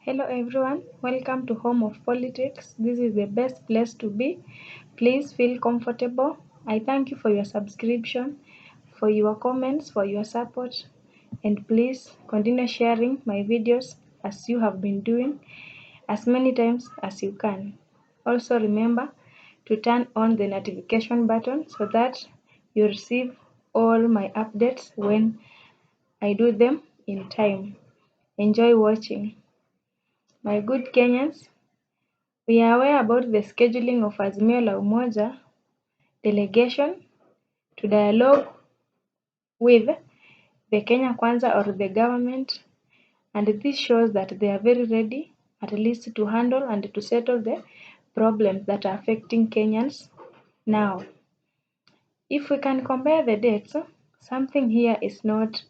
Hello everyone, welcome to Home of Politics. This is the best place to be. Please feel comfortable. I thank you for your subscription, for your comments, for your support, and please continue sharing my videos as you have been doing as many times as you can. Also remember to turn on the notification button so that you receive all my updates when I do them in time. Enjoy watching. My good Kenyans, we are aware about the scheduling of Azimio la Umoja delegation to dialogue with the Kenya Kwanza or the government, and this shows that they are very ready at least to handle and to settle the problems that are affecting Kenyans now. If we can compare the dates, something here is not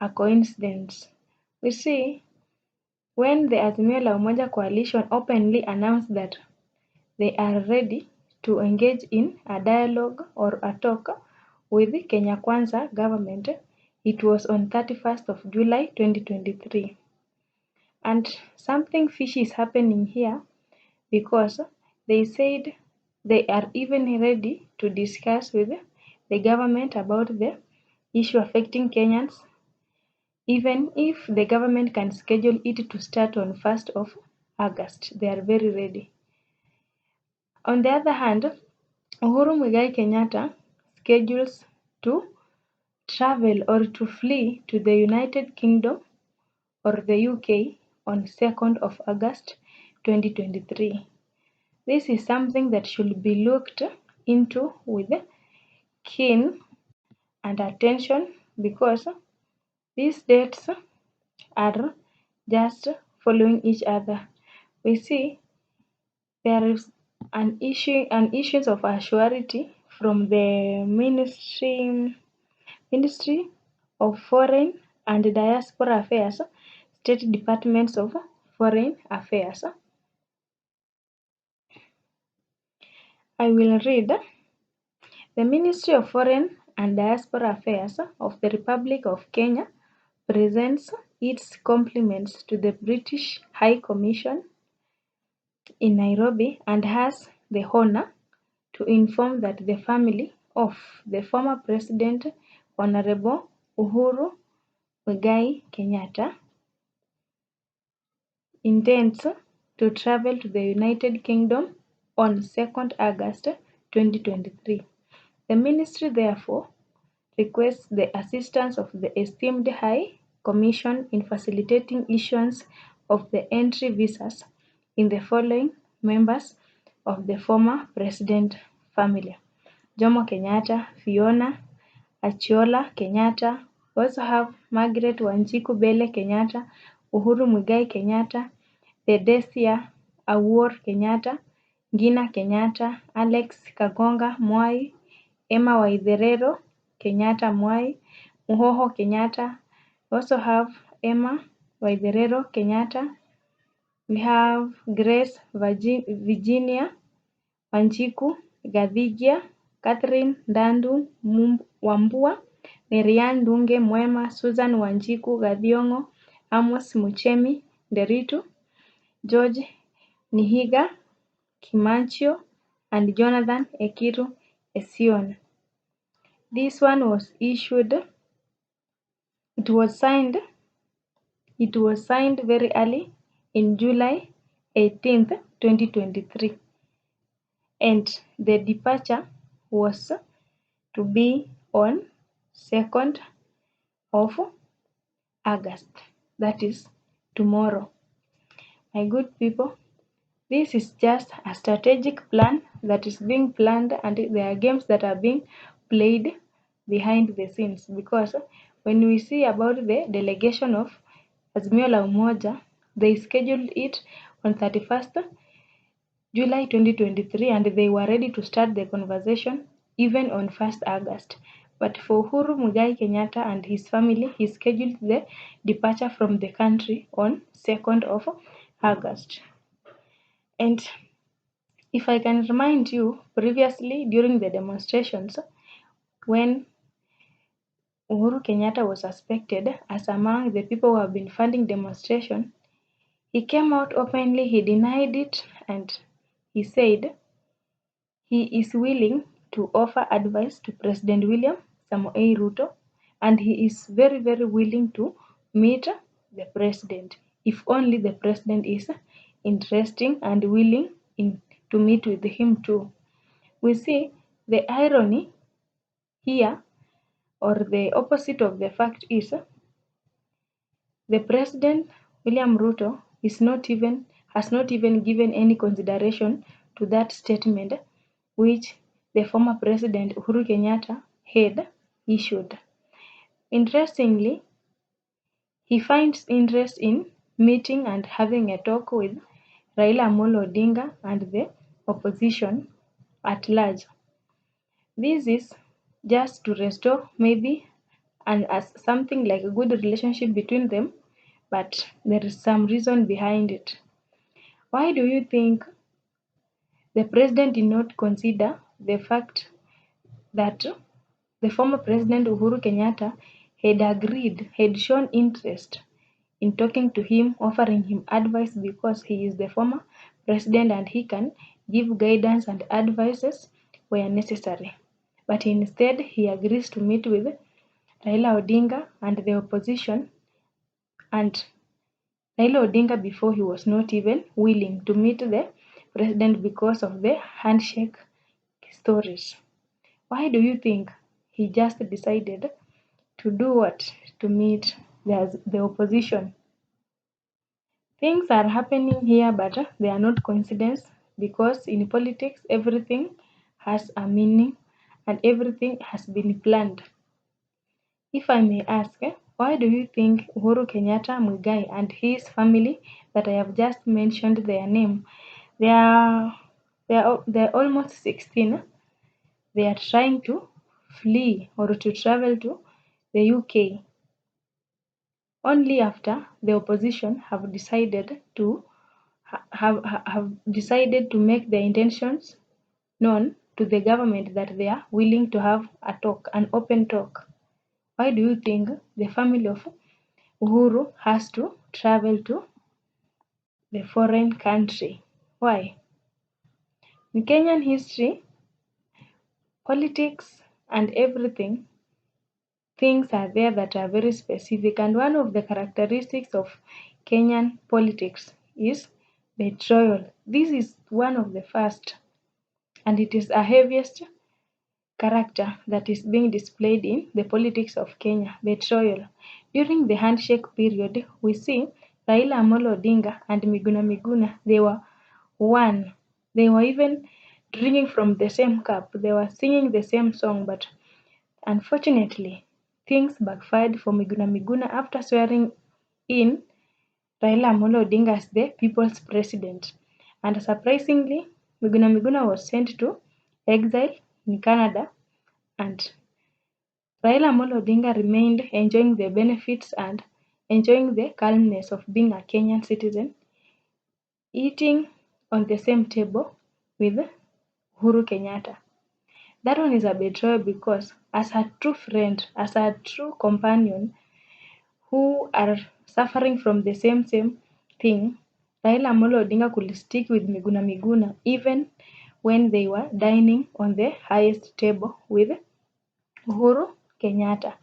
a coincidence. We see when the Azimio la Umoja coalition openly announced that they are ready to engage in a dialogue or a talk with the Kenya Kwanza government, it was on 31st of July 2023. And something fishy is happening here because they said they are even ready to discuss with the government about the issue affecting Kenyans, even if the government can schedule it to start on 1st of August. They are very ready. On the other hand, Uhuru Kenyatta schedules to travel or to flee to the United Kingdom or the UK on 2nd of August 2023. This is something that should be looked into with keen and attention because these dates are just following each other. We see there is an issues of assurity from the Ministry of Foreign and Diaspora Affairs, State Departments of Foreign Affairs. I will read. The Ministry of Foreign and Diaspora Affairs of the Republic of Kenya presents its compliments to the British High Commission in Nairobi and has the honor to inform that the family of the former President Honorable Uhuru Kenyatta intends to travel to the United Kingdom on 2nd August 2023. The ministry therefore requests the assistance of the esteemed High Commission in facilitating issuance of the entry visas in the following members of the former president family: Jomo Kenyatta, Fiona Achiola Kenyatta. We also have Margaret Wanjiku Bele Kenyatta, Uhuru Muigai Kenyatta, Theresia Awuor Kenyatta, Ngina Kenyatta, Alex Kagonga Mwai, Emma Waitherero Kenyatta Mwai, Muhoho Kenyatta. We also have Emma Waitherero Kenyatta. We have Grace Virginia Wanjiku Gadhigia, Catherine Ndandu Wambua, Marian Ndunge Mwema, Susan Wanjiku Gathiongo, Amos Muchemi Nderitu, George Nihiga Kimanchio, and Jonathan Ekiru Esion. This one was issued, it was signed very early in July 18th, 2023. And the departure was to be on 2nd of August, that is tomorrow. My good people, this is just a strategic plan that is being planned, and there are games that are being played behind the scenes, because when we see about the delegation of Azimio la Umoja, they scheduled it on 31st July 2023 and they were ready to start the conversation even on 1st August. But for Uhuru Kenyatta and his family, he scheduled the departure from the country on 2nd of August. And if I can remind you, previously during the demonstrations, when Uhuru Kenyatta was suspected as among the people who have been funding demonstration, He came out openly, he denied it, and he said he is willing to offer advice to President William Samoei Ruto, and he is very, very willing to meet the president if only the president is interesting and willing to meet with him too. We see the irony here, or the opposite of the fact is the president William Ruto has not even given any consideration to that statement which the former president Uhuru Kenyatta had issued. Interestingly, he finds interest in meeting and having a talk with Raila Odinga and the opposition at large. This is just to restore maybe and as something like a good relationship between them, but there is some reason behind it. Why do you think the president did not consider the fact that the former president Uhuru Kenyatta had shown interest in talking to him, offering him advice because he is the former president and he can give guidance and advices where necessary. But instead, he agrees to meet with Raila Odinga and the opposition, and Raila Odinga before he was not even willing to meet the president because of the handshake stories. Why do you think he just decided to do what? To meet the opposition? Things are happening here, but they are not coincidence because in politics everything has a meaning and everything has been planned. If I may ask, why do you think Uhuru Kenyatta Muigai and his family that I have just mentioned their name, they're almost 16, they are trying to flee or to travel to the UK only after the opposition have decided to make their intentions known to the government that they are willing to have a talk, an open talk. Why do you think the family of Uhuru has to travel to the foreign country? Why? In Kenyan history, politics and everything, things are there that are very specific, and one of the characteristics of Kenyan politics is betrayal. This is one of the first, and it is a heaviest character that is being displayed in the politics of Kenya, betrayal. During the handshake period, we see Raila Amolo Odinga and Miguna, they were one. They were even drinking from the same cup. They were singing the same song, but unfortunately, things backfired for Miguna after swearing in Raila Amolo Odinga as the people's president. And surprisingly, Miguna was sent to exile in Canada, and Raila Amolo Odinga remained enjoying the benefits and enjoying the calmness of being a Kenyan citizen, eating on the same table with Uhuru Kenyatta. That one is a betrayal because as a true friend, as a true companion who are suffering from the same thing, Raila Amolo Odinga could stick with Miguna even when they were dining on the highest table with Uhuru Kenyatta.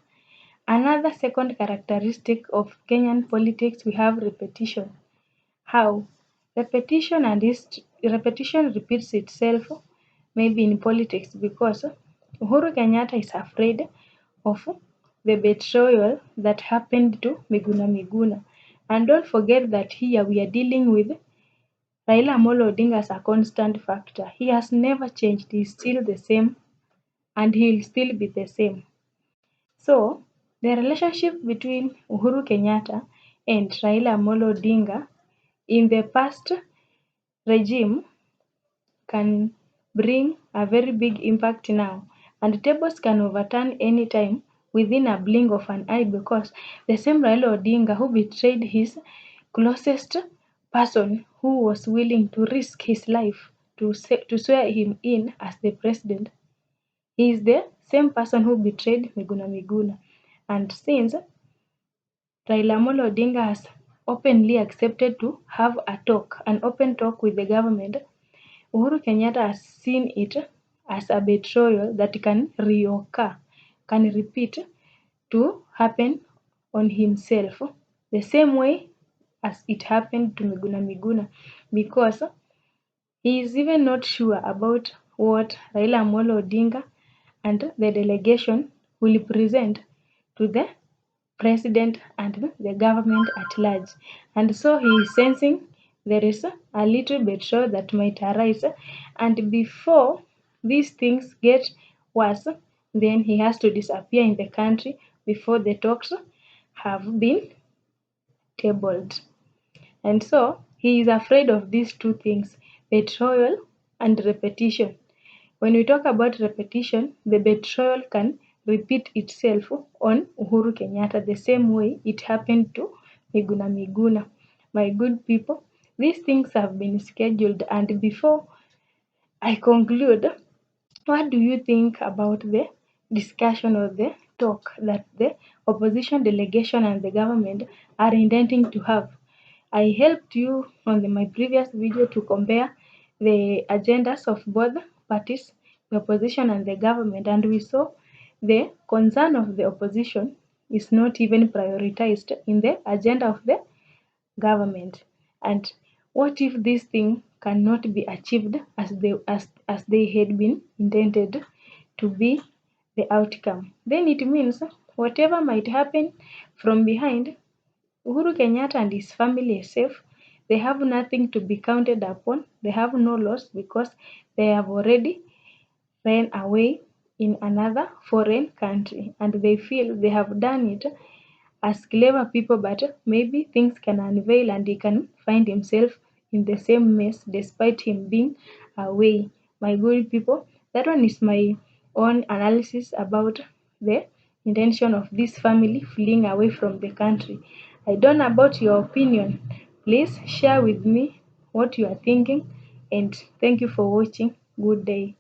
Another second characteristic of Kenyan politics, we have repetition. How? Repetition repeats itself maybe in politics because Uhuru Kenyatta is afraid of the betrayal that happened to Miguna. And don't forget that here we are dealing with Raila Amolo Odinga as a constant factor. He has never changed. He's still the same and he'll still be the same. So, the relationship between Uhuru Kenyatta and Raila Amolo Odinga in the past regime can bring a very big impact now, and tables can overturn anytime within a blink of an eye because the same Raila Odinga who betrayed his closest person who was willing to risk his life to swear him in as the president, he is the same person who betrayed Miguna. And since Raila Amolo Odinga has openly accepted to have an open talk with the government, Uhuru Kenyatta has seen it as a betrayal that can repeat to happen on himself the same way as it happened to Miguna, because he is even not sure about what Raila Odinga and the delegation will present to the president and the government at large. And so he is sensing there is a little betrayal that might arise. And before these things get worse, then he has to disappear in the country before the talks have been tabled. And so he is afraid of these two things, betrayal and repetition. When we talk about repetition, the betrayal can repeat itself on Uhuru Kenyatta the same way it happened to Miguna. My good people, these things have been scheduled, and before I conclude, what do you think about the discussion or the talk that the opposition delegation and the government are intending to have? I helped you on my previous video to compare the agendas of both parties, the opposition and the government, and we saw the concern of the opposition is not even prioritized in the agenda of the government. And what if this thing cannot be achieved as they had been intended to be the outcome? Then it means whatever might happen from behind, Uhuru Kenyatta and his family is safe. They have nothing to be counted upon. They have no loss because they have already ran away in another foreign country, and they feel they have done it as clever people, but maybe things can unveil and he can find himself in the same mess despite him being away. My good people, that one is my own analysis about the intention of this family fleeing away from the country. I don't know about your opinion. Please share with me what you are thinking, and thank you for watching. Good day.